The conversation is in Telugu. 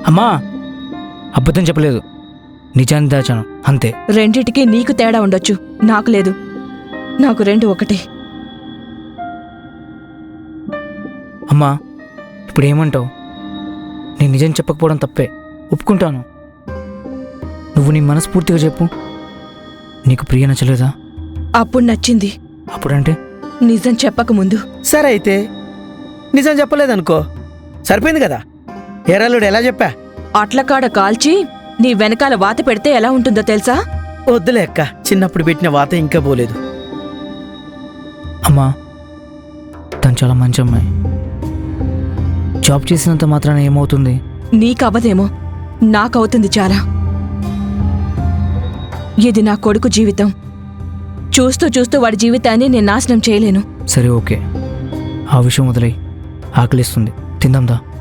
అమ్మా, అబద్ధం చెప్పలేదు, నిజాన్ని దాచాను అంతే. రెండిటికి నీకు తేడా ఉండొచ్చు, నాకు లేదు. నాకు రెండు ఒకటే. అమ్మా, ఇప్పుడు ఏమంటావు? నేను నిజం చెప్పకపోవడం తప్పే, ఒప్పుకుంటాను. నువ్వు నీ మనస్ఫూర్తిగా చెప్పు, నీకు ప్రియ నచ్చలేదా? అప్పుడు నచ్చింది. అప్పుడంటే? నిజం చెప్పకముందు. సరే అయితే నిజం చెప్పలేదనుకో, సరిపోయింది కదా. ఏరాలుడు ఎలా చెప్పా? అట్లకాడ కాల్చి నీ వెనకాల వాత పెడితే ఎలా ఉంటుందో తెలుసా? వద్దులే అక్క, చిన్నప్పుడు పెట్టిన వాత ఇంకా పోలేదు. అమ్మా, తను చాలా మంచి అమ్మాయి. జాబ్ చేసినంత మాత్రాన ఏమవుతుంది? నీకవ్వదేమో, నాకవుతుంది చాలా. ఇది నా కొడుకు జీవితం. చూస్తూ చూస్తూ వాడి జీవితాన్ని నేను నాశనం చేయలేను. సరే ఓకే, ఆ విషయం వదిలేయ్. ఆకలిస్తుంది, తిందాందా?